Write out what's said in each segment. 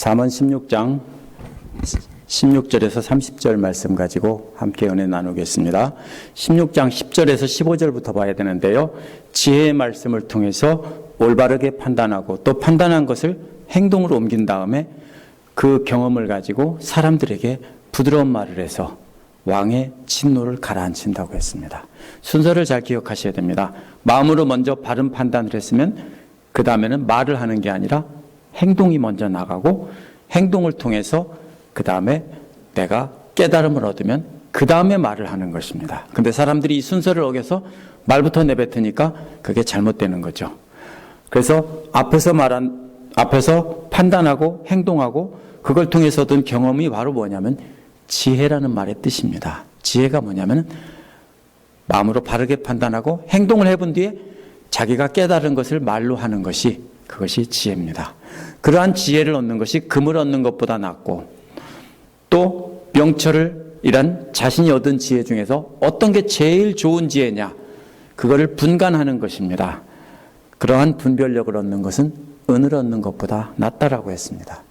잠언 16장 16절에서 30절 말씀 가지고 함께 은혜 나누겠습니다. 16장 10절에서 15절부터 봐야 되는데요. 지혜의 말씀을 통해서 올바르게 판단하고 또 판단한 것을 행동으로 옮긴 다음에 그 경험을 가지고 사람들에게 부드러운 말을 해서 왕의 진노를 가라앉힌다고 했습니다. 순서를 잘 기억하셔야 됩니다. 마음으로 먼저 바른 판단을 했으면 그 다음에는 말을 하는 게 아니라 행동이 먼저 나가고 행동을 통해서 그 다음에 내가 깨달음을 얻으면 그 다음에 말을 하는 것입니다. 근데 사람들이 이 순서를 어겨서 말부터 내뱉으니까 그게 잘못되는 거죠. 그래서 앞에서 판단하고 행동하고 그걸 통해서 얻은 경험이 바로 뭐냐면 지혜라는 말의 뜻입니다. 지혜가 뭐냐면 마음으로 바르게 판단하고 행동을 해본 뒤에 자기가 깨달은 것을 말로 하는 것이 그것이 지혜입니다. 그러한 지혜를 얻는 것이 금을 얻는 것보다 낫고 또 명철을 이란 자신이 얻은 지혜 중에서 어떤 게 제일 좋은 지혜냐 그거를 분간하는 것입니다. 그러한 분별력을 얻는 것은 은을 얻는 것보다 낫다라고 했습니다.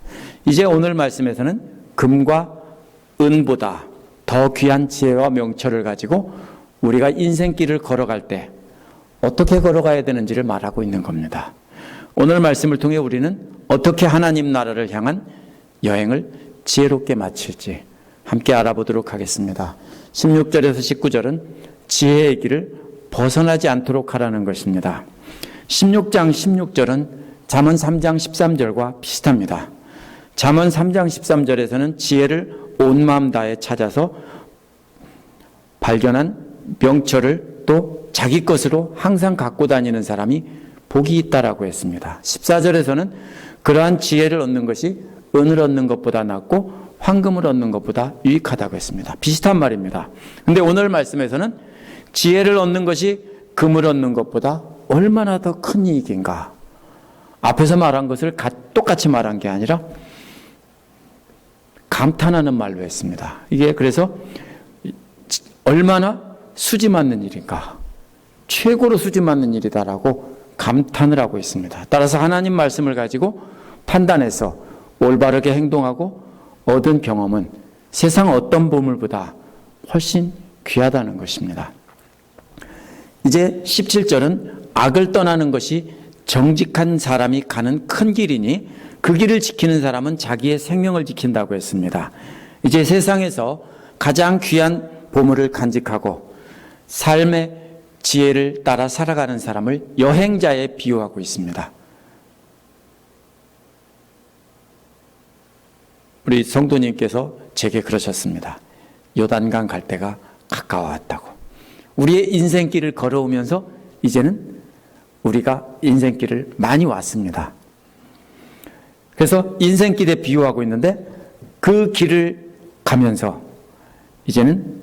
이제 오늘 말씀에서는 금과 은보다 더 귀한 지혜와 명철을 가지고 우리가 인생길을 걸어갈 때 어떻게 걸어가야 되는지를 말하고 있는 겁니다. 오늘 말씀을 통해 우리는 어떻게 하나님 나라를 향한 여행을 지혜롭게 마칠지 함께 알아보도록 하겠습니다. 16절에서 19절은 지혜의 길을 벗어나지 않도록 하라는 것입니다. 16장 16절은 잠언 3장 13절과 비슷합니다. 잠언 3장 13절에서는 지혜를 온 마음 다해 찾아서 발견한 명철을 또 자기 것으로 항상 갖고 다니는 사람이 복이 있다라고 했습니다. 14절에서는 그러한 지혜를 얻는 것이 은을 얻는 것보다 낫고 황금을 얻는 것보다 유익하다고 했습니다. 비슷한 말입니다. 근데 오늘 말씀에서는 지혜를 얻는 것이 금을 얻는 것보다 얼마나 더 큰 이익인가. 앞에서 말한 것을 똑같이 말한 게 아니라 감탄하는 말로 했습니다. 이게 그래서 얼마나 수지 맞는 일인가. 최고로 수지 맞는 일이다라고 감탄을 하고 있습니다. 따라서 하나님 말씀을 가지고 판단해서 올바르게 행동하고 얻은 경험은 세상 어떤 보물보다 훨씬 귀하다는 것입니다. 이제 17절은 악을 떠나는 것이 정직한 사람이 가는 큰 길이니 그 길을 지키는 사람은 자기의 생명을 지킨다고 했습니다. 이제 세상에서 가장 귀한 보물을 간직하고 삶의 지혜를 따라 살아가는 사람을 여행자에 비유하고 있습니다. 우리 성도님께서 제게 그러셨습니다. 요단강 갈 때가 가까워왔다고. 우리의 인생길을 걸어오면서 이제는 우리가 인생길을 많이 왔습니다. 그래서 인생길에 비유하고 있는데 그 길을 가면서 이제는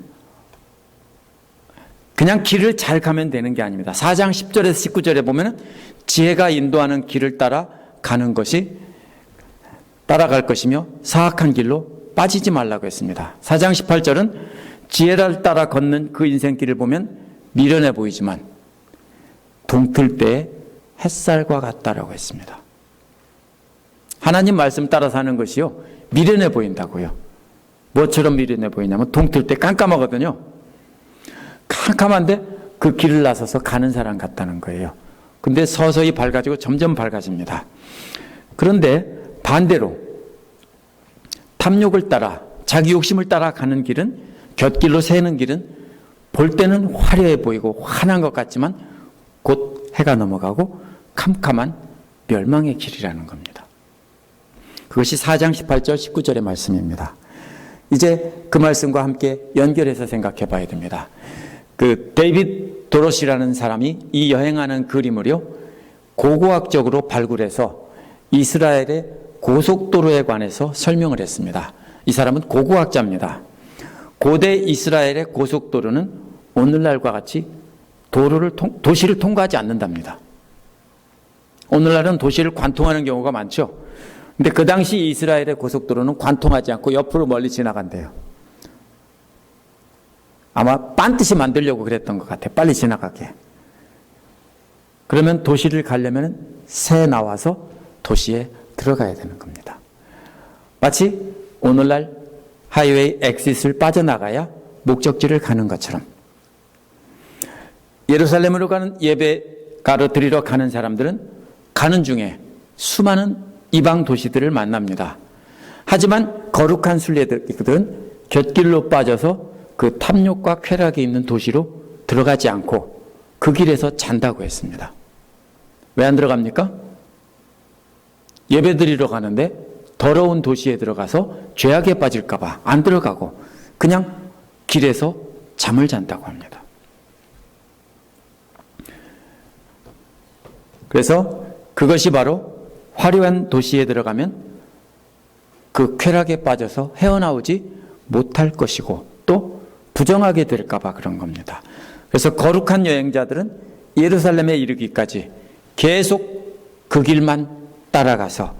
그냥 길을 잘 가면 되는 게 아닙니다. 4장 10절에서 19절에 보면 지혜가 인도하는 길을 따라 가는 것이 따라갈 것이며 사악한 길로 빠지지 말라고 했습니다. 4장 18절은 지혜를 따라 걷는 그 인생길을 보면 미련해 보이지만 동틀 때의 햇살과 같다라고 했습니다. 하나님 말씀 따라 사는 것이요 미련해 보인다고요. 뭐처럼 미련해 보이냐면 동틀 때 깜깜하거든요. 깜깜한데 그 길을 나서서 가는 사람 같다는 거예요. 근데 서서히 밝아지고 점점 밝아집니다. 그런데 반대로 탐욕을 따라 자기 욕심을 따라 가는 길은 곁길로 새는 길은 볼 때는 화려해 보이고 환한 것 같지만 곧 해가 넘어가고 캄캄한 멸망의 길이라는 겁니다. 그것이 4장 18절 19절의 말씀입니다. 이제 그 말씀과 함께 연결해서 생각해 봐야 됩니다. 그 데이빗 도롯이라는 사람이 이 여행하는 그림을요 고고학적으로 발굴해서 이스라엘의 고속도로에 관해서 설명을 했습니다. 이 사람은 고고학자입니다. 고대 이스라엘의 고속도로는 오늘날과 같이 도시를 통과하지 않는답니다. 오늘날은 도시를 관통하는 경우가 많죠. 근데 그 당시 이스라엘의 고속도로는 관통하지 않고 옆으로 멀리 지나간대요. 아마 반드시 만들려고 그랬던 것 같아요. 빨리 지나가게. 그러면 도시를 가려면 새 나와서 도시에 들어가야 되는 겁니다. 마치 오늘날 하이웨이 엑싯을 빠져나가야 목적지를 가는 것처럼 예루살렘으로 가는 예배가로 드리러 가는 사람들은 가는 중에 수많은 이방 도시들을 만납니다. 하지만 거룩한 순례자들은 곁길로 빠져서 그 탐욕과 쾌락이 있는 도시로 들어가지 않고 그 길에서 잔다고 했습니다. 왜 안 들어갑니까? 예배 드리러 가는데 더러운 도시에 들어가서 죄악에 빠질까 봐 안 들어가고 그냥 길에서 잠을 잔다고 합니다. 그래서 그것이 바로 화려한 도시에 들어가면 그 쾌락에 빠져서 헤어나오지 못할 것이고 또 부정하게 될까 봐 그런 겁니다. 그래서 거룩한 여행자들은 예루살렘에 이르기까지 계속 그 길만 따라가서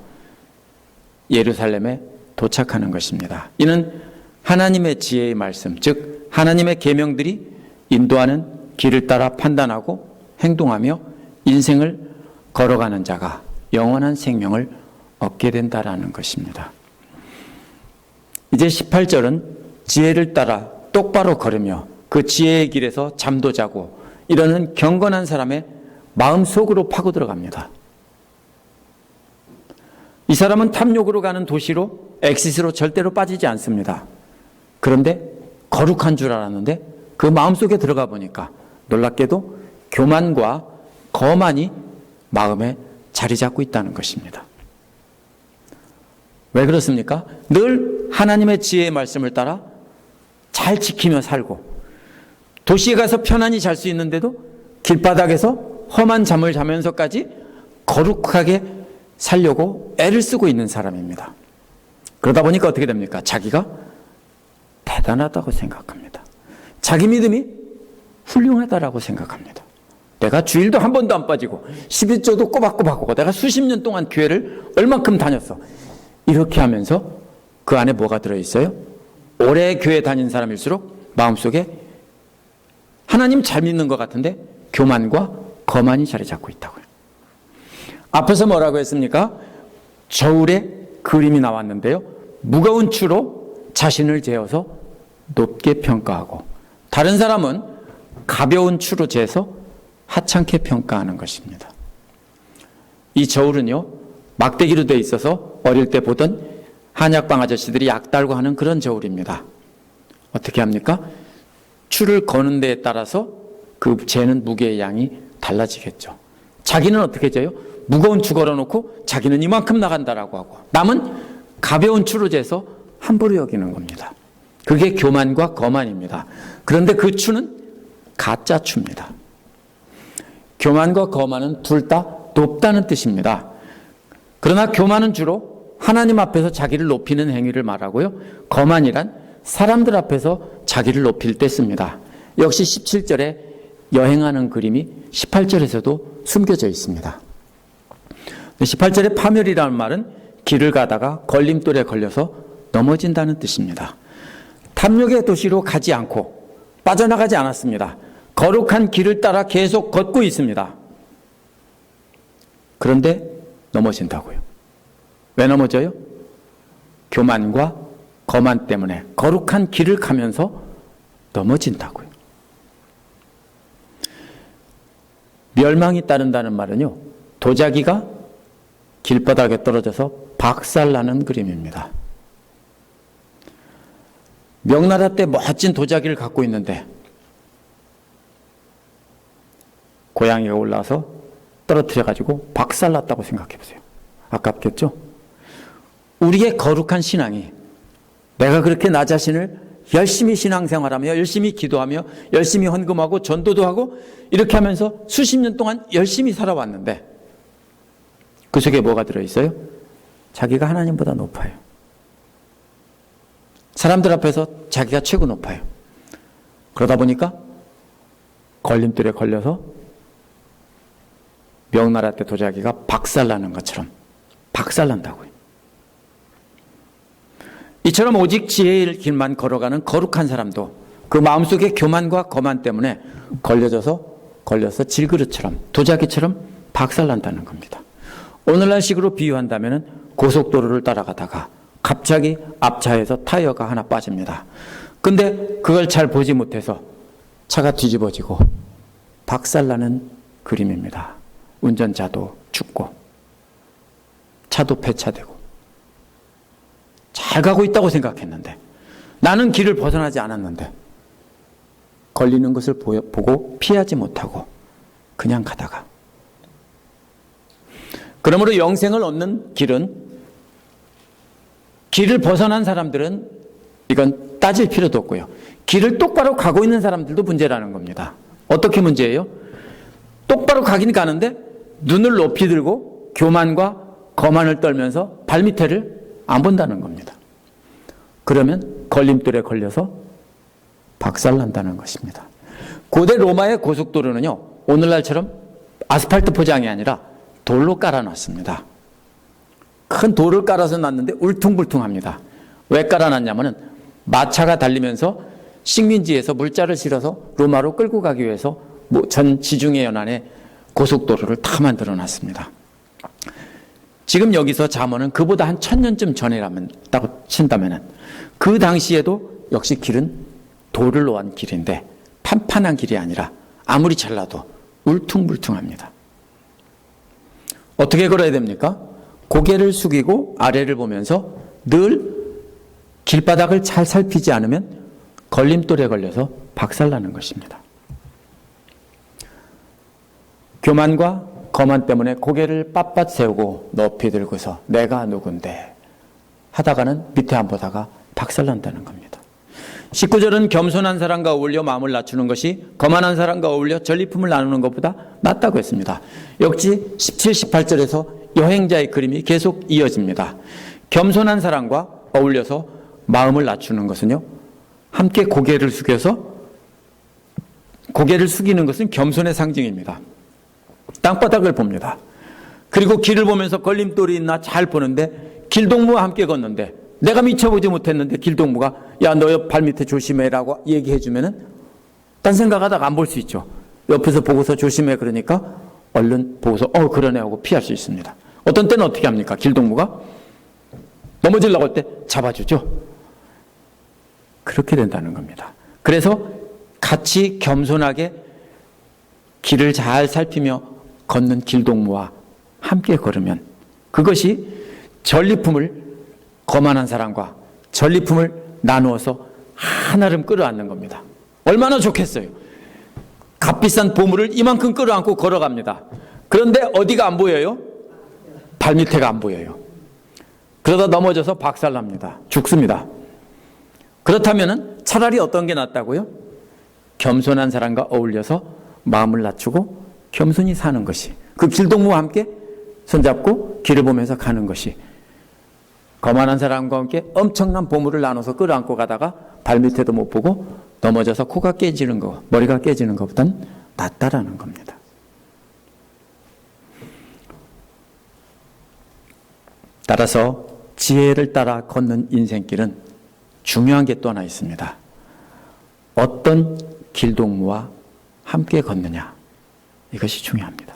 예루살렘에 도착하는 것입니다. 이는 하나님의 지혜의 말씀, 즉 하나님의 계명들이 인도하는 길을 따라 판단하고 행동하며 인생을 걸어가는 자가 영원한 생명을 얻게 된다라는 것입니다. 이제 18절은 지혜를 따라 똑바로 걸으며 그 지혜의 길에서 잠도 자고 이러는 경건한 사람의 마음속으로 파고 들어갑니다. 이 사람은 탐욕으로 가는 도시로 엑싯으로 절대로 빠지지 않습니다. 그런데 거룩한 줄 알았는데 그 마음속에 들어가 보니까 놀랍게도 교만과 거만이 마음에 자리 잡고 있다는 것입니다. 왜 그렇습니까? 늘 하나님의 지혜의 말씀을 따라 잘 지키며 살고 도시에 가서 편안히 잘 수 있는데도 길바닥에서 험한 잠을 자면서까지 거룩하게 살려고 애를 쓰고 있는 사람입니다. 그러다 보니까 어떻게 됩니까? 자기가 대단하다고 생각합니다. 자기 믿음이 훌륭하다라고 생각합니다. 내가 주일도 한 번도 안 빠지고 11조도 꼬박꼬박 하고 내가 수십 년 동안 교회를 얼만큼 다녔어. 이렇게 하면서 그 안에 뭐가 들어있어요? 오래 교회 다닌 사람일수록 마음속에 하나님 잘 믿는 것 같은데 교만과 거만이 자리 잡고 있다고요. 앞에서 뭐라고 했습니까? 저울에 그림이 나왔는데요. 무거운 추로 자신을 재어서 높게 평가하고 다른 사람은 가벼운 추로 재서 하찮게 평가하는 것입니다. 이 저울은요, 막대기로 되어 있어서 어릴 때 보던 한약방 아저씨들이 약 달고 하는 그런 저울입니다. 어떻게 합니까? 추를 거는 데에 따라서 그 재는 무게의 양이 달라지겠죠. 자기는 어떻게 재요? 무거운 추 걸어놓고 자기는 이만큼 나간다라고 하고 남은 가벼운 추로 재서 함부로 여기는 겁니다. 그게 교만과 거만입니다. 그런데 그 추는 가짜 추입니다. 교만과 거만은 둘 다 높다는 뜻입니다. 그러나 교만은 주로 하나님 앞에서 자기를 높이는 행위를 말하고요. 거만이란 사람들 앞에서 자기를 높일 때 씁니다. 역시 17절에 여행하는 그림이 18절에서도 숨겨져 있습니다. 18절에 파멸이라는 말은 길을 가다가 걸림돌에 걸려서 넘어진다는 뜻입니다. 탐욕의 도시로 가지 않고 빠져나가지 않았습니다. 거룩한 길을 따라 계속 걷고 있습니다. 그런데 넘어진다고요. 왜 넘어져요? 교만과 거만 때문에 거룩한 길을 가면서 넘어진다고요. 멸망이 따른다는 말은요, 도자기가 길바닥에 떨어져서 박살나는 그림입니다. 명나라 때 멋진 도자기를 갖고 있는데 고양이가 올라와서 떨어뜨려가지고 박살났다고 생각해 보세요. 아깝겠죠? 우리의 거룩한 신앙이 내가 그렇게 나 자신을 열심히 신앙생활하며 열심히 기도하며 열심히 헌금하고 전도도 하고 이렇게 하면서 수십 년 동안 열심히 살아왔는데 그 속에 뭐가 들어있어요? 자기가 하나님보다 높아요. 사람들 앞에서 자기가 최고 높아요. 그러다 보니까 걸림돌에 걸려서 명나라 때 도자기가 박살나는 것처럼 박살난다고요. 이처럼 오직 지혜의 길만 걸어가는 거룩한 사람도 그 마음속의 교만과 거만 때문에 걸려서 질그릇처럼 도자기처럼 박살난다는 겁니다. 오늘날 식으로 비유한다면 고속도로를 따라가다가 갑자기 앞차에서 타이어가 하나 빠집니다. 근데 그걸 잘 보지 못해서 차가 뒤집어지고 박살나는 그림입니다. 운전자도 죽고 차도 폐차되고. 잘 가고 있다고 생각했는데, 나는 길을 벗어나지 않았는데 걸리는 것을 보고 피하지 못하고 그냥 가다가. 그러므로 영생을 얻는 길은, 길을 벗어난 사람들은 이건 따질 필요도 없고요, 길을 똑바로 가고 있는 사람들도 문제라는 겁니다. 어떻게 문제예요? 똑바로 가긴 가는데 눈을 높이 들고 교만과 거만을 떨면서 발밑에를 안 본다는 겁니다. 그러면 걸림돌에 걸려서 박살난다는 것입니다. 고대 로마의 고속도로는요, 오늘날처럼 아스팔트 포장이 아니라 돌로 깔아놨습니다. 큰 돌을 깔아서 놨는데 울퉁불퉁합니다. 왜 깔아놨냐면은 마차가 달리면서 식민지에서 물자를 실어서 로마로 끌고 가기 위해서 전 지중해 연안에 고속도로를 다 만들어 놨습니다. 지금 여기서 잠언은 그보다 한 1000년쯤 전이라고 친다면은 그 당시에도 역시 길은 돌을 놓은 길인데 판판한 길이 아니라 아무리 잘라도 울퉁불퉁합니다. 어떻게 걸어야 됩니까? 고개를 숙이고 아래를 보면서 늘 길바닥을 잘 살피지 않으면 걸림돌에 걸려서 박살나는 것입니다. 교만과 거만 때문에 고개를 빳빳 세우고 높이 들고서 내가 누군데 하다가는 밑에 안 보다가 박살난다는 겁니다. 19절은 겸손한 사람과 어울려 마음을 낮추는 것이 거만한 사람과 어울려 전리품을 나누는 것보다 낫다고 했습니다. 역시 17, 18절에서 여행자의 그림이 계속 이어집니다. 겸손한 사람과 어울려서 마음을 낮추는 것은요, 함께 고개를 숙여서, 고개를 숙이는 것은 겸손의 상징입니다. 땅바닥을 봅니다. 그리고 길을 보면서 걸림돌이 있나 잘 보는데 길동무와 함께 걷는데 내가 미쳐보지 못했는데 길동무가 야, 너 옆 발밑에 조심해라고 얘기해주면은 딴 생각하다가 안 볼 수 있죠. 옆에서 보고서 조심해 그러니까 얼른 보고서 그러네 하고 피할 수 있습니다. 어떤 때는 어떻게 합니까? 길동무가 넘어지려고 할 때 잡아주죠. 그렇게 된다는 겁니다. 그래서 같이 겸손하게 길을 잘 살피며 걷는 길동무와 함께 걸으면 그것이 전리품을, 거만한 사람과 전리품을 나누어서 한아름 끌어안는 겁니다. 얼마나 좋겠어요. 값비싼 보물을 이만큼 끌어안고 걸어갑니다. 그런데 어디가 안 보여요? 발밑에가 안 보여요. 그러다 넘어져서 박살납니다. 죽습니다. 그렇다면 차라리 어떤 게 낫다고요? 겸손한 사람과 어울려서 마음을 낮추고 겸손히 사는 것이, 그 길동무와 함께 손잡고 길을 보면서 가는 것이, 거만한 사람과 함께 엄청난 보물을 나눠서 끌어안고 가다가 발밑에도 못 보고 넘어져서 코가 깨지는 거, 머리가 깨지는 것보단 낫다라는 겁니다. 따라서 지혜를 따라 걷는 인생길은 중요한 게 또 하나 있습니다. 어떤 길동무와 함께 걷느냐, 이것이 중요합니다.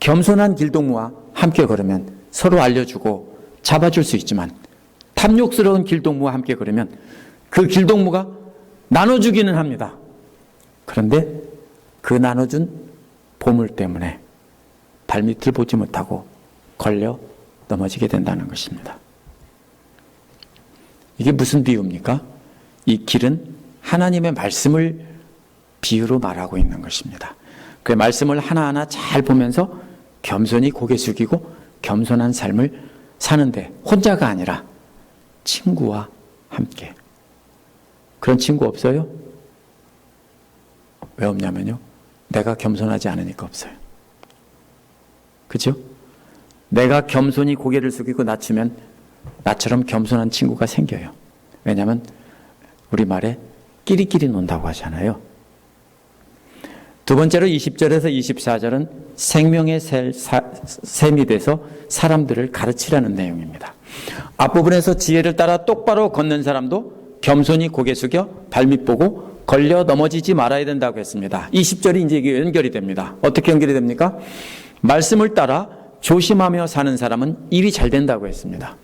겸손한 길동무와 함께 걸으면 서로 알려주고 잡아줄 수 있지만 탐욕스러운 길동무와 함께 걸으면 그 길동무가 나눠주기는 합니다. 그런데 그 나눠준 보물 때문에 발밑을 보지 못하고 걸려 넘어지게 된다는 것입니다. 이게 무슨 비유입니까? 이 길은 하나님의 말씀을 비유로 말하고 있는 것입니다. 그 말씀을 하나하나 잘 보면서 겸손히 고개 숙이고 겸손한 삶을 사는데 혼자가 아니라 친구와 함께. 그런 친구 없어요? 왜 없냐면요, 내가 겸손하지 않으니까 없어요. 그죠? 내가 겸손히 고개를 숙이고 낮추면 나처럼 겸손한 친구가 생겨요. 왜냐하면 우리말에 끼리끼리 논다고 하잖아요. 두 번째로 20절에서 24절은 생명의 샘이 돼서 사람들을 가르치라는 내용입니다. 앞부분에서 지혜를 따라 똑바로 걷는 사람도 겸손히 고개 숙여 발밑 보고 걸려 넘어지지 말아야 된다고 했습니다. 20절이 이제 이게 연결이 됩니다. 어떻게 연결이 됩니까? 말씀을 따라 조심하며 사는 사람은 일이 잘 된다고 했습니다.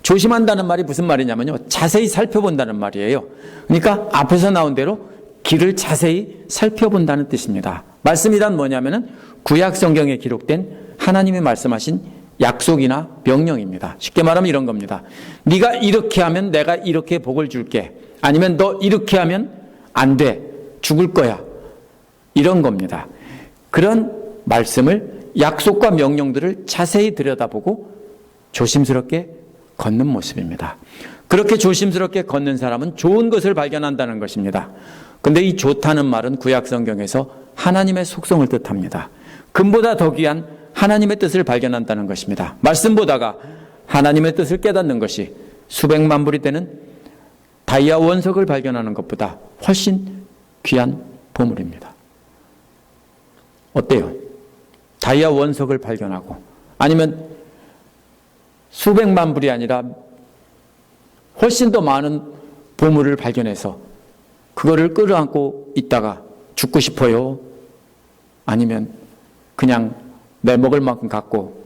조심한다는 말이 무슨 말이냐면요, 자세히 살펴본다는 말이에요. 그러니까 앞에서 나온 대로 길을 자세히 살펴본다는 뜻입니다. 말씀이란 뭐냐면은 구약 성경에 기록된 하나님이 말씀하신 약속이나 명령입니다. 쉽게 말하면 이런 겁니다. 네가 이렇게 하면 내가 이렇게 복을 줄게. 아니면 너 이렇게 하면 안 돼. 죽을 거야. 이런 겁니다. 그런 말씀을, 약속과 명령들을 자세히 들여다보고 조심스럽게 걷는 모습입니다. 그렇게 조심스럽게 걷는 사람은 좋은 것을 발견한다는 것입니다. 근데 이 좋다는 말은 구약 성경에서 하나님의 속성을 뜻합니다. 금보다 더 귀한 하나님의 뜻을 발견한다는 것입니다. 말씀보다가 하나님의 뜻을 깨닫는 것이 수백만 불이 되는 다이아 원석을 발견하는 것보다 훨씬 귀한 보물입니다. 어때요? 다이아 원석을 발견하고, 아니면 수백만 불이 아니라 훨씬 더 많은 보물을 발견해서 그거를 끌어안고 있다가 죽고 싶어요? 아니면 그냥 내 먹을 만큼 갖고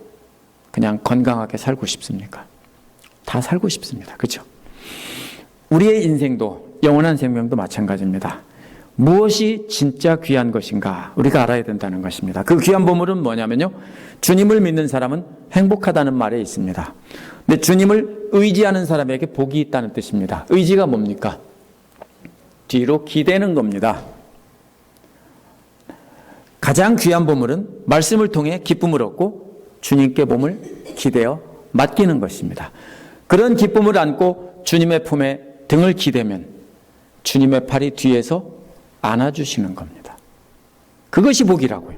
그냥 건강하게 살고 싶습니까? 다 살고 싶습니다. 그렇죠? 우리의 인생도, 영원한 생명도 마찬가지입니다. 무엇이 진짜 귀한 것인가 우리가 알아야 된다는 것입니다. 그 귀한 보물은 뭐냐면요, 주님을 믿는 사람은 행복하다는 말에 있습니다. 근데 주님을 의지하는 사람에게 복이 있다는 뜻입니다. 의지가 뭡니까? 뒤로 기대는 겁니다. 가장 귀한 보물은 말씀을 통해 기쁨을 얻고 주님께 몸을 기대어 맡기는 것입니다. 그런 기쁨을 안고 주님의 품에 등을 기대면 주님의 팔이 뒤에서 안아주시는 겁니다. 그것이 복이라고요.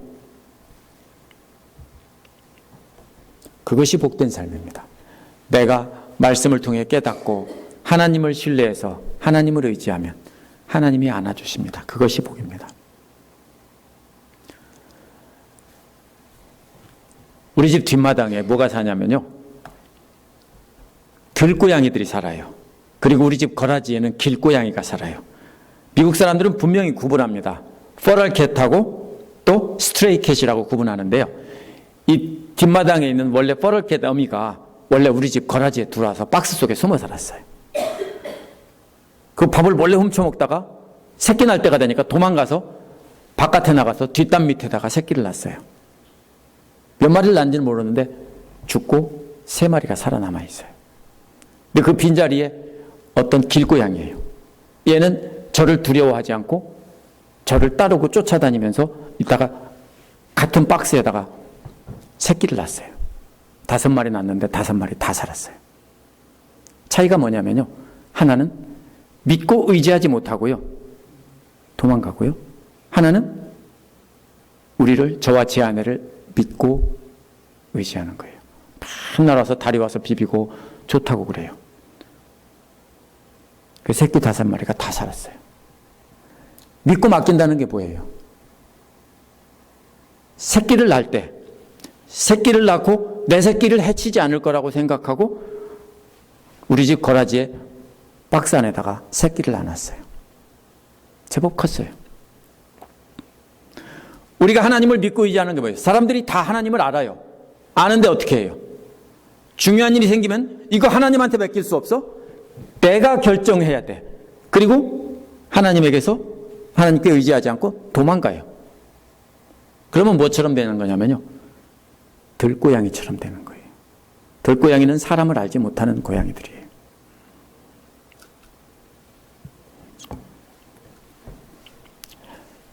그것이 복된 삶입니다. 내가 말씀을 통해 깨닫고 하나님을 신뢰해서 하나님을 의지하면 하나님이 안아주십니다. 그것이 복입니다. 우리 집 뒷마당에 뭐가 사냐면요, 들고양이들이 살아요. 그리고 우리 집 거라지에는 길고양이가 살아요. 미국 사람들은 분명히 구분합니다. 퍼럴 캣하고 또 스트레이 캣이라고 구분하는데요, 이 뒷마당에 있는 원래 퍼럴 캣 어미가 원래 우리 집 거라지에 들어와서 박스 속에 숨어 살았어요. 그 밥을 몰래 훔쳐 먹다가 새끼 날 때가 되니까 도망가서 바깥에 나가서 뒷담 밑에다가 새끼를 낳았어요. 몇 마리를 낳은지는 모르는데 죽고 3마리가 살아남아 있어요. 근데 그 빈자리에 어떤 길고양이에요. 얘는 저를 두려워하지 않고 저를 따르고 쫓아다니면서 이따가 같은 박스에다가 새끼를 낳았어요. 5마리 낳았는데 5마리 다 살았어요. 차이가 뭐냐면요, 하나는 믿고 의지하지 못하고요, 도망가고요. 하나는 우리를, 저와 제 아내를 믿고 의지하는 거예요. 막 날아와서 다리 와서 비비고 좋다고 그래요. 그 새끼 5마리가 다 살았어요. 믿고 맡긴다는 게 뭐예요? 새끼를 낳을 때 새끼를 낳고 내 새끼를 해치지 않을 거라고 생각하고 우리 집 거라지에 박스 안에다가 새끼를 낳았어요. 제법 컸어요. 우리가 하나님을 믿고 의지하는 게 뭐예요? 사람들이 다 하나님을 알아요. 아는데 어떻게 해요? 중요한 일이 생기면 이거 하나님한테 맡길 수 없어? 내가 결정해야 돼. 그리고 하나님에게서 하나님께 의지하지 않고 도망가요. 그러면 뭐처럼 되는 거냐면요, 들고양이처럼 되는 거예요. 들고양이는 사람을 알지 못하는 고양이들이에요.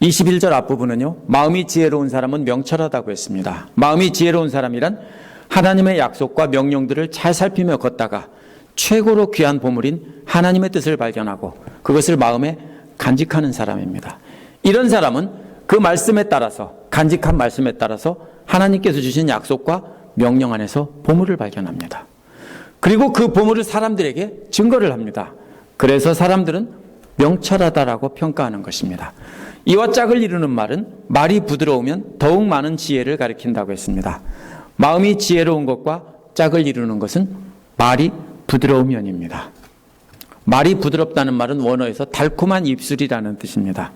(21절) 앞부분은요, 마음이 지혜로운 사람은 명철하다고 했습니다. 마음이 지혜로운 사람이란 하나님의 약속과 명령들을 잘 살피며 걷다가 최고로 귀한 보물인 하나님의 뜻을 발견하고 그것을 마음에 간직하는 사람입니다. 이런 사람은 그 말씀에 따라서, 간직한 말씀에 따라서 하나님께서 주신 약속과 명령 안에서 보물을 발견합니다. 그리고 그 보물을 사람들에게 증거를 합니다. 그래서 사람들은 명철하다라고 평가하는 것입니다. 이와 짝을 이루는 말은 말이 부드러우면 더욱 많은 지혜를 가리킨다고 했습니다. 마음이 지혜로운 것과 짝을 이루는 것은 말이 부드러우면입니다. 말이 부드럽다는 말은 원어에서 달콤한 입술이라는 뜻입니다.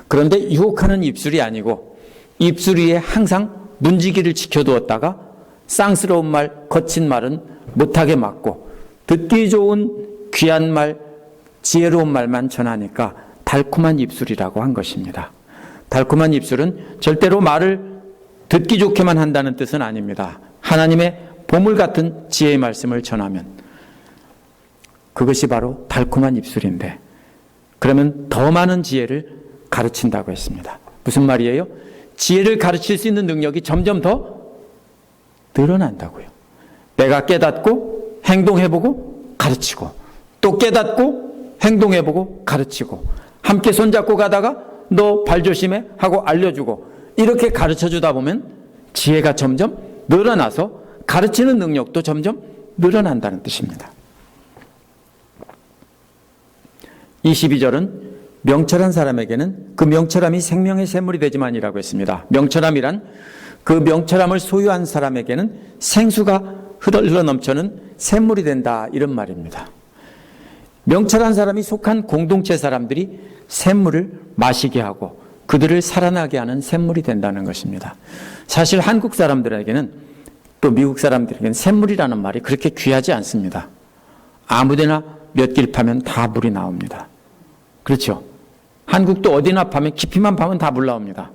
그런데 유혹하는 입술이 아니고 입술 위에 항상 문지기를 지켜두었다가 쌍스러운 말, 거친 말은 못하게 막고 듣기 좋은 귀한 말, 지혜로운 말만 전하니까 달콤한 입술이라고 한 것입니다. 달콤한 입술은 절대로 말을 듣기 좋게만 한다는 뜻은 아닙니다. 하나님의 보물 같은 지혜의 말씀을 전하면 그것이 바로 달콤한 입술인데, 그러면 더 많은 지혜를 가르친다고 했습니다. 무슨 말이에요? 지혜를 가르칠 수 있는 능력이 점점 더 늘어난다고요. 내가 깨닫고 행동해보고 가르치고, 또 깨닫고 행동해보고 가르치고, 함께 손잡고 가다가 너 발 조심해 하고 알려주고, 이렇게 가르쳐주다 보면 지혜가 점점 늘어나서 가르치는 능력도 점점 늘어난다는 뜻입니다. 22절은 명철한 사람에게는 그 명철함이 생명의 샘물이 되지만이라고 했습니다. 명철함이란 그 명철함을 소유한 사람에게는 생수가 흘러 넘쳐는 샘물이 된다, 이런 말입니다. 명철한 사람이 속한 공동체 사람들이 샘물을 마시게 하고 그들을 살아나게 하는 샘물이 된다는 것입니다. 사실 한국 사람들에게는, 또 미국 사람들에게는 샘물이라는 말이 그렇게 귀하지 않습니다. 아무데나 몇 길 파면 다 물이 나옵니다. 그렇죠? 한국도 어디나 파면, 깊이만 파면 다 물 나옵니다.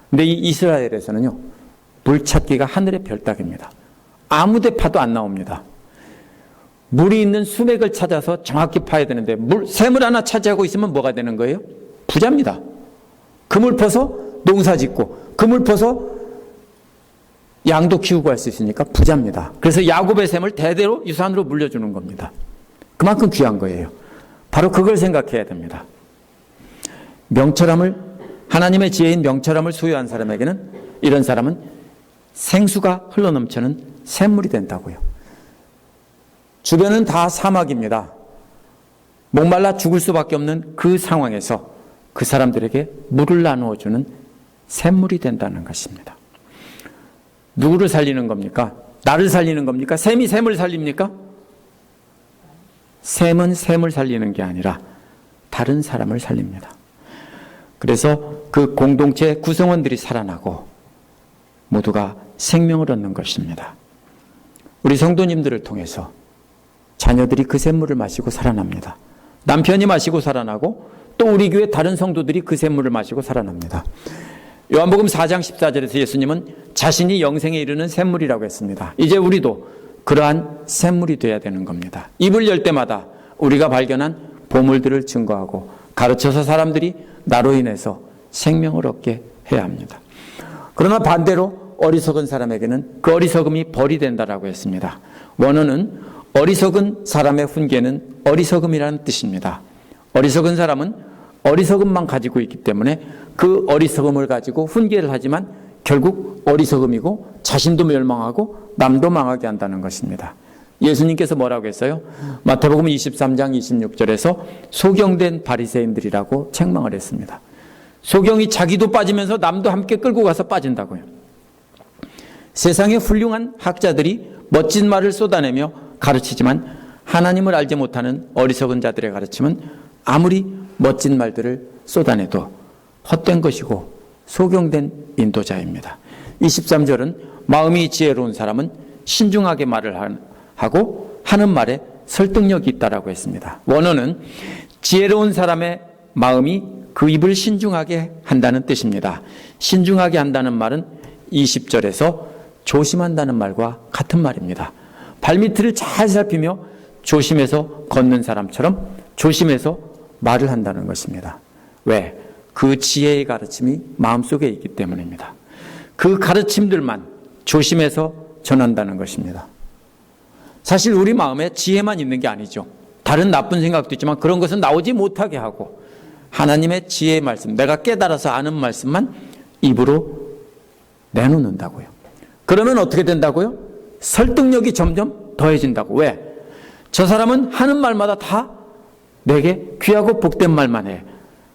근데 이 이스라엘에서는요, 물 찾기가 하늘의 별 따기입니다. 아무데 파도 안 나옵니다. 물이 있는 수맥을 찾아서 정확히 파야 되는데, 샘물 하나 차지하고 있으면 뭐가 되는 거예요? 부자입니다. 그물 퍼서 농사 짓고, 그물 퍼서 양도 키우고 할 수 있으니까 부자입니다. 그래서 야곱의 샘을 대대로 유산으로 물려주는 겁니다. 그만큼 귀한 거예요. 바로 그걸 생각해야 됩니다. 명철함을, 하나님의 지혜인 명철함을 소유한 사람에게는, 이런 사람은 생수가 흘러넘치는 샘물이 된다고요. 주변은 다 사막입니다. 목말라 죽을 수밖에 없는 그 상황에서 그 사람들에게 물을 나누어주는 샘물이 된다는 것입니다. 누구를 살리는 겁니까? 나를 살리는 겁니까? 샘이 샘을 살립니까? 샘은 샘을 살리는 게 아니라 다른 사람을 살립니다. 그래서 그 공동체 구성원들이 살아나고 모두가 생명을 얻는 것입니다. 우리 성도님들을 통해서 자녀들이 그 샘물을 마시고 살아납니다. 남편이 마시고 살아나고, 또 우리 교회 다른 성도들이 그 샘물을 마시고 살아납니다. 요한복음 4장 14절에서 예수님은 자신이 영생에 이르는 샘물이라고 했습니다. 이제 우리도 그러한 샘물이 되어야 되는 겁니다. 입을 열 때마다 우리가 발견한 보물들을 증거하고 가르쳐서 사람들이 나로 인해서 생명을 얻게 해야 합니다. 그러나 반대로 어리석은 사람에게는 그 어리석음이 벌이 된다라고 했습니다. 원어는 어리석은 사람의 훈계는 어리석음이라는 뜻입니다. 어리석은 사람은 어리석음만 가지고 있기 때문에 그 어리석음을 가지고 훈계를 하지만 결국 어리석음이고 자신도 멸망하고 남도 망하게 한다는 것입니다. 예수님께서 뭐라고 했어요? 마태복음 23장 26절에서 소경된 바리새인들이라고 책망을 했습니다. 소경이 자기도 빠지면서 남도 함께 끌고 가서 빠진다고요. 세상의 훌륭한 학자들이 멋진 말을 쏟아내며 가르치지만 하나님을 알지 못하는 어리석은 자들의 가르침은 아무리 멋진 말들을 쏟아내도 헛된 것이고 소경된 인도자입니다. 23절은 마음이 지혜로운 사람은 신중하게 말을 하고 하는 말에 설득력이 있다라고 했습니다. 원어는 지혜로운 사람의 마음이 그 입을 신중하게 한다는 뜻입니다. 신중하게 한다는 말은 20절에서 조심한다는 말과 같은 말입니다. 발밑을 잘 살피며 조심해서 걷는 사람처럼 조심해서 말을 한다는 것입니다. 왜? 그 지혜의 가르침이 마음속에 있기 때문입니다. 그 가르침들만 조심해서 전한다는 것입니다. 사실 우리 마음에 지혜만 있는 게 아니죠. 다른 나쁜 생각도 있지만 그런 것은 나오지 못하게 하고 하나님의 지혜의 말씀, 내가 깨달아서 아는 말씀만 입으로 내놓는다고요. 그러면 어떻게 된다고요? 설득력이 점점 더해진다고. 왜? 저 사람은 하는 말마다 다 내게 귀하고 복된 말만 해.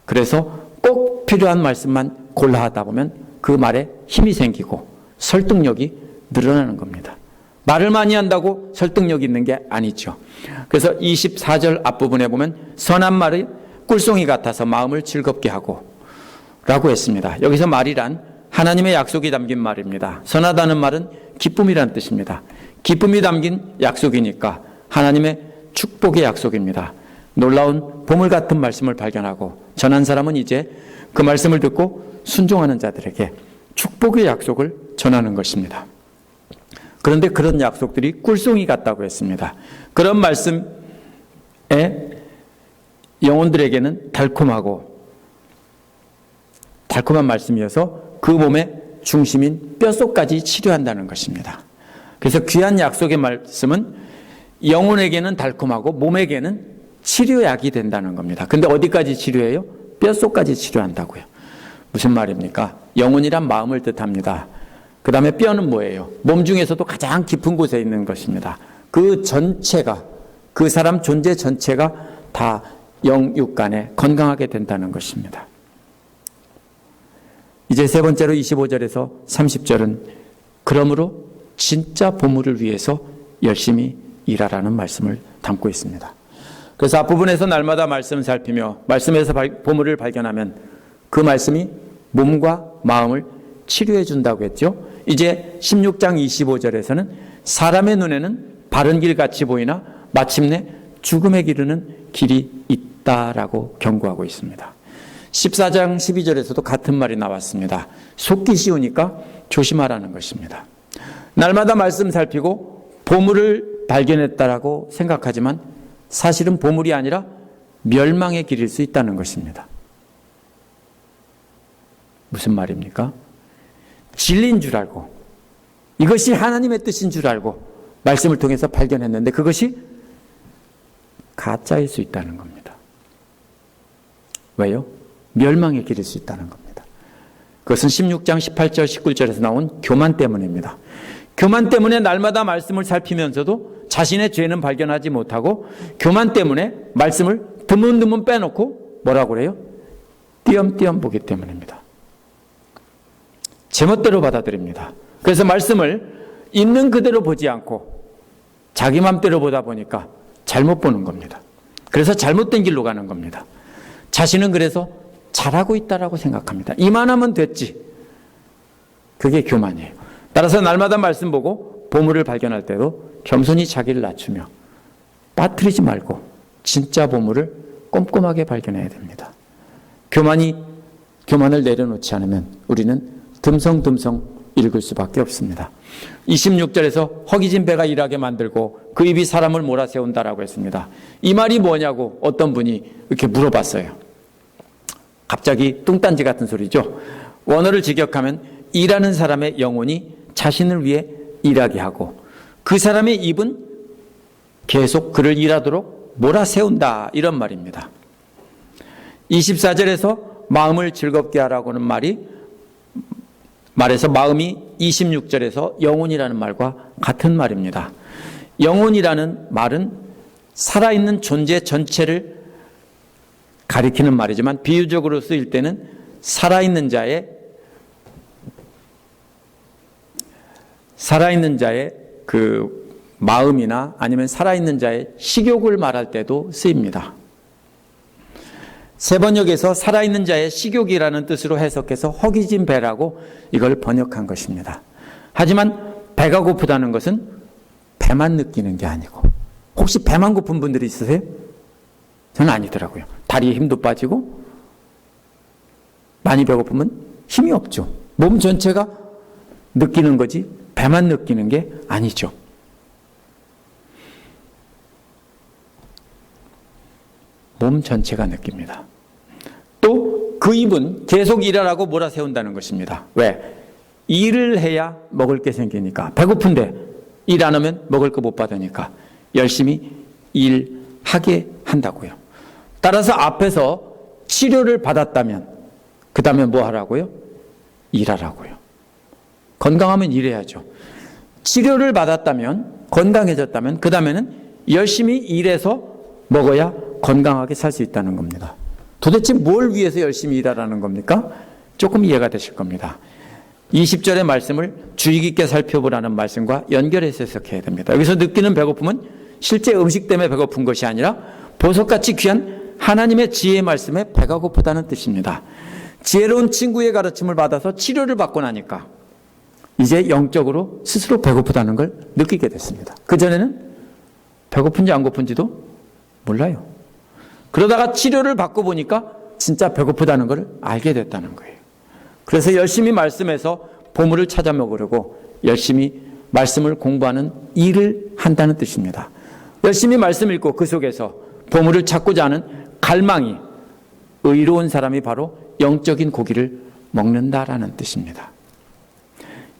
그래서 꼭 필요한 말씀만 골라 하다 보면 그 말에 힘이 생기고 설득력이 늘어나는 겁니다. 말을 많이 한다고 설득력 있는 게 아니죠. 그래서 24절 앞부분에 보면 선한 말이 꿀송이 같아서 마음을 즐겁게 하고 라고 했습니다. 여기서 말이란 하나님의 약속이 담긴 말입니다. 선하다는 말은 기쁨이라는 뜻입니다. 기쁨이 담긴 약속이니까 하나님의 축복의 약속입니다. 놀라운 보물 같은 말씀을 발견하고 전한 사람은 이제 그 말씀을 듣고 순종하는 자들에게 축복의 약속을 전하는 것입니다. 그런데 그런 약속들이 꿀송이 같다고 했습니다. 그런 말씀에 영혼들에게는 달콤한 말씀이어서 그 몸의 중심인 뼛속까지 치료한다는 것입니다. 그래서 귀한 약속의 말씀은 영혼에게는 달콤하고 몸에게는 치료약이 된다는 겁니다. 근데 어디까지 치료해요? 뼛속까지 치료한다고요. 무슨 말입니까? 영혼이란 마음을 뜻합니다. 그 다음에 뼈는 뭐예요? 몸 중에서도 가장 깊은 곳에 있는 것입니다. 그 전체가, 그 사람 존재 전체가 다 영육간에 건강하게 된다는 것입니다. 이제 세 번째로 25절에서 30절은 그러므로 진짜 보물을 위해서 열심히 일하라는 말씀을 담고 있습니다. 그래서 앞부분에서 날마다 말씀을 살피며 말씀에서 보물을 발견하면 그 말씀이 몸과 마음을 치료해 준다고 했죠. 이제 16장 25절에서는 사람의 눈에는 바른 길 같이 보이나 마침내 죽음에 이르는 길이 있다라고 경고하고 있습니다. 14장 12절에서도 같은 말이 나왔습니다. 속기 쉬우니까 조심하라는 것입니다. 날마다 말씀 살피고 보물을 발견했다라고 생각하지만 사실은 보물이 아니라 멸망의 길일 수 있다는 것입니다. 무슨 말입니까? 진리인 줄 알고 이것이 하나님의 뜻인 줄 알고 말씀을 통해서 발견했는데 그것이 가짜일 수 있다는 겁니다. 왜요? 멸망의 길일 수 있다는 겁니다. 그것은 16장 18절 19절에서 나온 교만 때문입니다. 교만 때문에 날마다 말씀을 살피면서도 자신의 죄는 발견하지 못하고 교만 때문에 말씀을 드문드문 빼놓고 뭐라고 그래요? 띄엄띄엄 보기 때문입니다. 제멋대로 받아들입니다. 그래서 말씀을 있는 그대로 보지 않고 자기 맘대로 보다 보니까 잘못 보는 겁니다. 그래서 잘못된 길로 가는 겁니다. 자신은 그래서 잘하고 있다라고 생각합니다. 이만하면 됐지. 그게 교만이에요. 따라서 날마다 말씀 보고 보물을 발견할 때도 겸손히 자기를 낮추며 빠뜨리지 말고 진짜 보물을 꼼꼼하게 발견해야 됩니다. 교만을 내려놓지 않으면 우리는 듬성듬성 읽을 수밖에 없습니다. 26절에서 허기진 배가 일하게 만들고 그 입이 사람을 몰아세운다라고 했습니다. 이 말이 뭐냐고 어떤 분이 이렇게 물어봤어요. 갑자기 뚱딴지 같은 소리죠. 원어를 직역하면 일하는 사람의 영혼이 자신을 위해 일하게 하고 그 사람의 입은 계속 그를 일하도록 몰아세운다 이런 말입니다. 24절에서 마음을 즐겁게 하라고는 말에서 마음이 26절에서 영혼이라는 말과 같은 말입니다. 영혼이라는 말은 살아있는 존재 전체를 가리키는 말이지만 비유적으로 쓰일 때는 살아있는 자의 그 마음이나 아니면 살아있는 자의 식욕을 말할 때도 쓰입니다. 세 번역에서 살아있는 자의 식욕이라는 뜻으로 해석해서 허기진 배라고 이걸 번역한 것입니다. 하지만 배가 고프다는 것은 배만 느끼는 게 아니고 혹시 배만 고픈 분들이 있으세요? 저는 아니더라고요. 다리에 힘도 빠지고 많이 배고프면 힘이 없죠. 몸 전체가 느끼는 거지 배만 느끼는 게 아니죠. 몸 전체가 느낍니다. 또 그 입은 계속 일하라고 몰아세운다는 것입니다. 왜? 일을 해야 먹을 게 생기니까. 배고픈데 일 안 하면 먹을 거 못 받으니까 열심히 일하게 한다고요. 따라서 앞에서 치료를 받았다면 그 다음에 뭐 하라고요? 일하라고요. 건강하면 일해야죠. 치료를 받았다면 건강해졌다면 그 다음에는 열심히 일해서 먹어야 건강하게 살 수 있다는 겁니다. 도대체 뭘 위해서 열심히 일하라는 겁니까? 조금 이해가 되실 겁니다. 20절의 말씀을 주의 깊게 살펴보라는 말씀과 연결해서 해석해야 됩니다. 여기서 느끼는 배고픔은 실제 음식 때문에 배고픈 것이 아니라 보석같이 귀한 하나님의 지혜의 말씀에 배가 고프다는 뜻입니다. 지혜로운 친구의 가르침을 받아서 치료를 받고 나니까 이제 영적으로 스스로 배고프다는 걸 느끼게 됐습니다. 그전에는 배고픈지 안 고픈지도 몰라요. 그러다가 치료를 받고 보니까 진짜 배고프다는 걸 알게 됐다는 거예요. 그래서 열심히 말씀해서 보물을 찾아 먹으려고 열심히 말씀을 공부하는 일을 한다는 뜻입니다. 열심히 말씀 읽고 그 속에서 보물을 찾고자 하는 갈망이, 의로운 사람이 바로 영적인 고기를 먹는다라는 뜻입니다.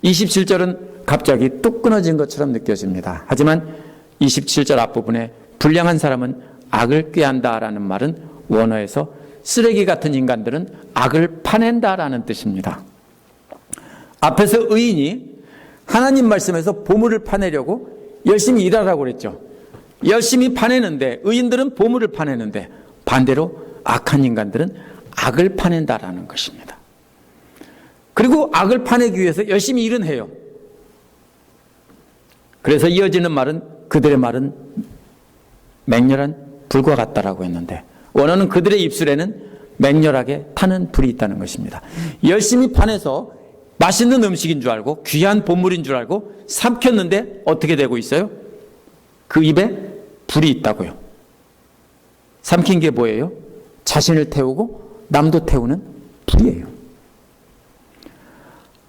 27절은 갑자기 뚝 끊어진 것처럼 느껴집니다. 하지만 27절 앞부분에 불량한 사람은 악을 꾀한다라는 말은 원어에서 쓰레기 같은 인간들은 악을 파낸다라는 뜻입니다. 앞에서 의인이 하나님 말씀에서 보물을 파내려고 열심히 일하라고 그랬죠. 열심히 파내는데, 의인들은 보물을 파내는데 반대로 악한 인간들은 악을 파낸다라는 것입니다. 그리고 악을 파내기 위해서 열심히 일은 해요. 그래서 이어지는 말은, 그들의 말은 맹렬한 불과 같다라고 했는데, 원어는 그들의 입술에는 맹렬하게 타는 불이 있다는 것입니다. 열심히 파내서 맛있는 음식인 줄 알고 귀한 보물인 줄 알고 삼켰는데 어떻게 되고 있어요? 그 입에 불이 있다고요. 삼킨 게 뭐예요? 자신을 태우고 남도 태우는 불이에요.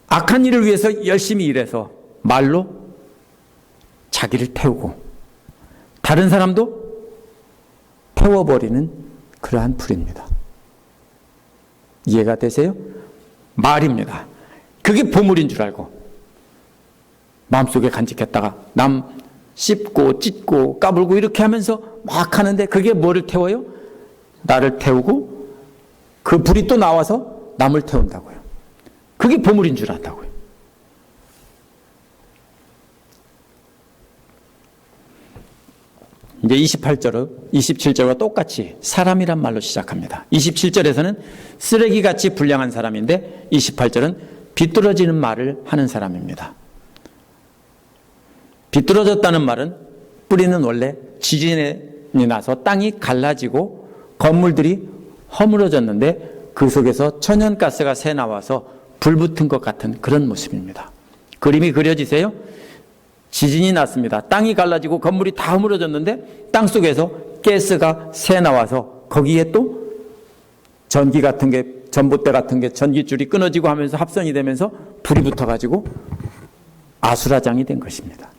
악한 일을 위해서 열심히 일해서 말로 자기를 태우고 다른 사람도 태워버리는 그러한 불입니다. 이해가 되세요? 말입니다. 그게 보물인 줄 알고 마음속에 간직했다가 남 씹고 찢고 까불고 이렇게 하면서 막 하는데 그게 뭐를 태워요? 나를 태우고 그 불이 또 나와서 남을 태운다고요. 그게 보물인 줄 안다고요. 이제 27절과 똑같이 사람이란 말로 시작합니다. 27절에서는 쓰레기같이 불량한 사람인데 28절은 비뚤어지는 말을 하는 사람입니다. 비뚤어졌다는 말은 뿌리는 원래 지진이 나서 땅이 갈라지고 건물들이 허물어졌는데 그 속에서 천연가스가 새 나와서 불붙은 것 같은 그런 모습입니다. 그림이 그려지세요? 지진이 났습니다. 땅이 갈라지고 건물이 다 허물어졌는데 땅 속에서 가스가 새 나와서 거기에 또 전기 같은 게, 전봇대 같은 게 전기줄이 끊어지고 하면서 합선이 되면서 불이 붙어가지고 아수라장이 된 것입니다.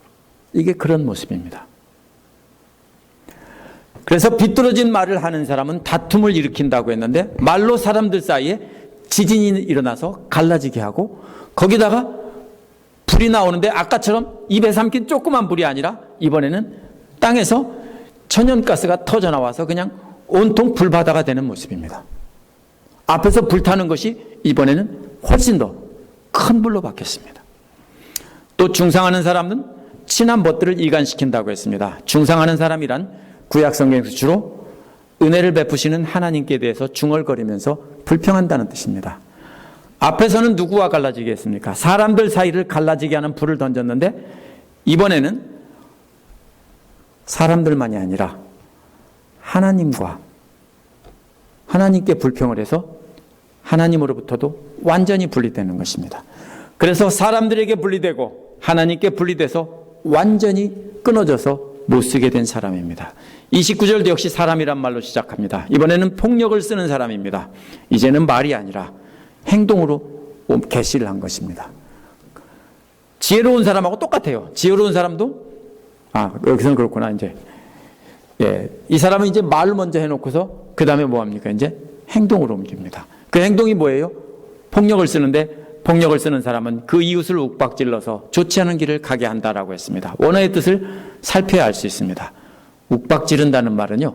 이게 그런 모습입니다. 그래서 비뚤어진 말을 하는 사람은 다툼을 일으킨다고 했는데 말로 사람들 사이에 지진이 일어나서 갈라지게 하고 거기다가 불이 나오는데 아까처럼 입에 삼킨 조그만 불이 아니라 이번에는 땅에서 천연가스가 터져나와서 그냥 온통 불바다가 되는 모습입니다. 앞에서 불타는 것이 이번에는 훨씬 더 큰 불로 바뀌었습니다. 또 중상하는 사람은 친한 벗들을 이간시킨다고 했습니다. 중상하는 사람이란 구약성경에서 주로 은혜를 베푸시는 하나님께 대해서 중얼거리면서 불평한다는 뜻입니다. 앞에서는 누구와 갈라지게 했습니까? 사람들 사이를 갈라지게 하는 불을 던졌는데 이번에는 사람들만이 아니라 하나님께 불평을 해서 하나님으로부터도 완전히 분리되는 것입니다. 그래서 사람들에게 분리되고 하나님께 분리돼서 완전히 끊어져서 못쓰게 된 사람입니다. 29절도 역시 사람이란 말로 시작합니다. 이번에는 폭력을 쓰는 사람입니다. 이제는 말이 아니라 행동으로 계시를 한 것입니다. 지혜로운 사람하고 똑같아요. 지혜로운 사람도 여기서는 그렇구나. 이제 이 사람은 이제 말을 먼저 해놓고서 그 다음에 뭐 합니까? 이제 행동으로 옮깁니다. 그 행동이 뭐예요? 폭력을 쓰는데 폭력을 쓰는 사람은 그 이웃을 욱박질러서 좋지 않은 길을 가게 한다라고 했습니다. 원어의 뜻을 살펴야 알 수 있습니다. 욱박지른다는 말은요,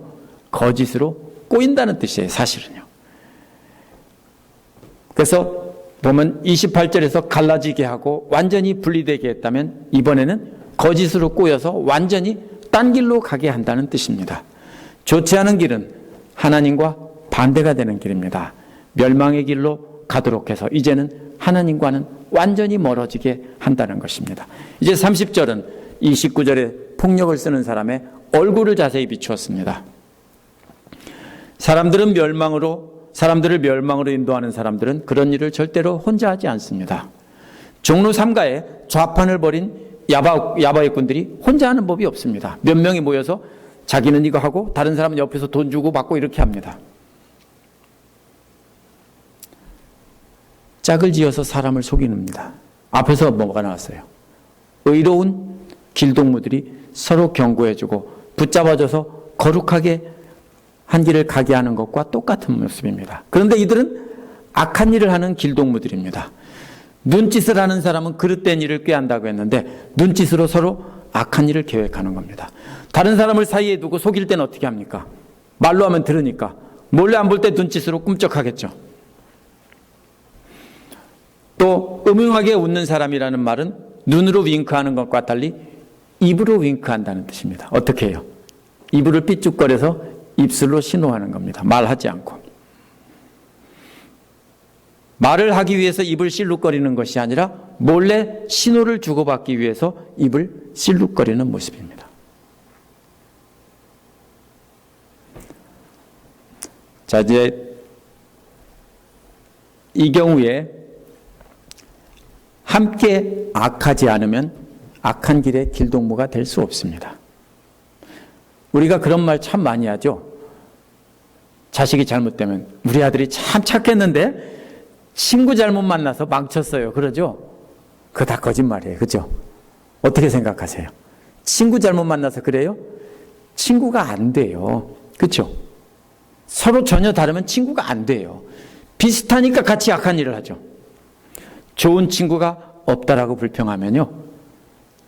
거짓으로 꼬인다는 뜻이에요, 사실은요. 그래서 보면 28절에서 갈라지게 하고 완전히 분리되게 했다면 이번에는 거짓으로 꼬여서 완전히 딴 길로 가게 한다는 뜻입니다. 좋지 않은 길은 하나님과 반대가 되는 길입니다. 멸망의 길로 가도록 해서 이제는 하나님과는 완전히 멀어지게 한다는 것입니다. 이제 30절은 29절에 폭력을 쓰는 사람의 얼굴을 자세히 비추었습니다. 사람들을 멸망으로 인도하는 사람들은 그런 일을 절대로 혼자 하지 않습니다. 종로 3가에 좌판을 벌인 야바이꾼들이 혼자 하는 법이 없습니다. 몇 명이 모여서 자기는 이거 하고 다른 사람은 옆에서 돈 주고 받고 이렇게 합니다. 짝을 지어서 사람을 속이는입니다. 앞에서 뭐가 나왔어요? 의로운 길동무들이 서로 경고해주고 붙잡아줘서 거룩하게 한 길을 가게 하는 것과 똑같은 모습입니다. 그런데 이들은 악한 일을 하는 길동무들입니다. 눈짓을 하는 사람은 그릇된 일을 꾀한다고 했는데 눈짓으로 서로 악한 일을 계획하는 겁니다. 다른 사람을 사이에 두고 속일 때는 어떻게 합니까? 말로 하면 들으니까 몰래 안 볼 때 눈짓으로 꿈쩍하겠죠. 또 음흉하게 웃는 사람이라는 말은 눈으로 윙크하는 것과 달리 입으로 윙크한다는 뜻입니다. 어떻게 해요? 이불을 삐죽거려서 입술로 신호하는 겁니다. 말하지 않고. 말을 하기 위해서 입을 실룩거리는 것이 아니라 몰래 신호를 주고받기 위해서 입을 실룩거리는 모습입니다. 자, 이제 이 경우에 함께 악하지 않으면 악한 길의 길동무가 될 수 없습니다. 우리가 그런 말 참 많이 하죠. 자식이 잘못되면 우리 아들이 참 착했는데 친구 잘못 만나서 망쳤어요. 그러죠? 그거 다 거짓말이에요. 그죠? 어떻게 생각하세요? 친구 잘못 만나서 그래요? 친구가 안 돼요. 그렇죠? 서로 전혀 다르면 친구가 안 돼요. 비슷하니까 같이 악한 일을 하죠. 좋은 친구가 없다라고 불평하면요,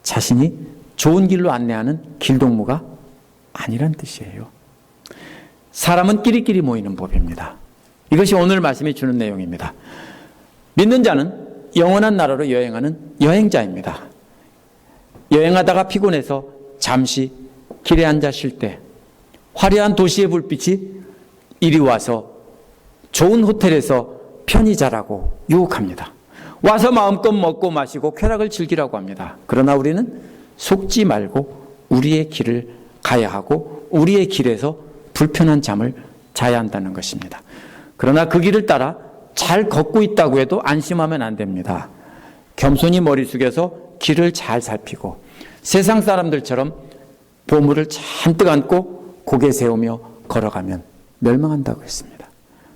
자신이 좋은 길로 안내하는 길동무가 아니란 뜻이에요. 사람은 끼리끼리 모이는 법입니다. 이것이 오늘 말씀이 주는 내용입니다. 믿는 자는 영원한 나라로 여행하는 여행자입니다. 여행하다가 피곤해서 잠시 길에 앉아 쉴 때 화려한 도시의 불빛이 이리 와서 좋은 호텔에서 편히 자라고 유혹합니다. 와서 마음껏 먹고 마시고 쾌락을 즐기라고 합니다. 그러나 우리는 속지 말고 우리의 길을 가야 하고 우리의 길에서 불편한 잠을 자야 한다는 것입니다. 그러나 그 길을 따라 잘 걷고 있다고 해도 안심하면 안 됩니다. 겸손히 머리 숙여서 길을 잘 살피고 세상 사람들처럼 보물을 잔뜩 안고 고개 세우며 걸어가면 멸망한다고 했습니다.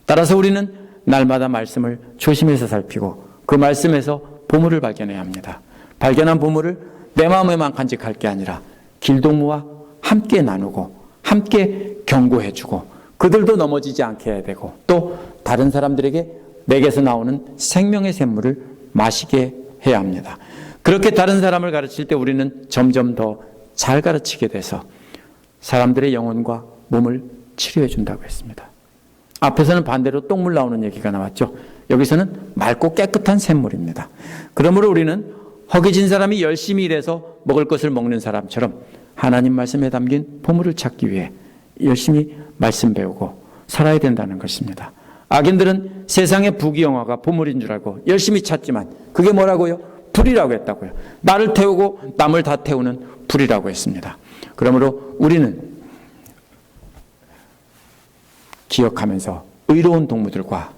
따라서 우리는 날마다 말씀을 조심해서 살피고 그 말씀에서 보물을 발견해야 합니다. 발견한 보물을 내 마음에만 간직할 게 아니라 길동무와 함께 나누고 함께 경고해주고 그들도 넘어지지 않게 해야 되고 또 다른 사람들에게 내게서 나오는 생명의 샘물을 마시게 해야 합니다. 그렇게 다른 사람을 가르칠 때 우리는 점점 더 잘 가르치게 돼서 사람들의 영혼과 몸을 치료해 준다고 했습니다. 앞에서는 반대로 똥물 나오는 얘기가 나왔죠. 여기서는 맑고 깨끗한 샘물입니다. 그러므로 우리는 허기진 사람이 열심히 일해서 먹을 것을 먹는 사람처럼 하나님 말씀에 담긴 보물을 찾기 위해 열심히 말씀 배우고 살아야 된다는 것입니다. 악인들은 세상의 부귀영화가 보물인 줄 알고 열심히 찾지만 그게 뭐라고요? 불이라고 했다고요. 나를 태우고 남을 다 태우는 불이라고 했습니다. 그러므로 우리는 기억하면서 의로운 동무들과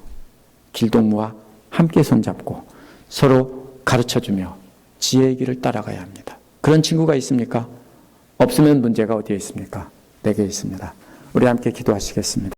길동무와 함께 손잡고 서로 가르쳐주며 지혜의 길을 따라가야 합니다. 그런 친구가 있습니까? 없으면 문제가 어디에 있습니까? 내게 있습니다. 우리 함께 기도하시겠습니다.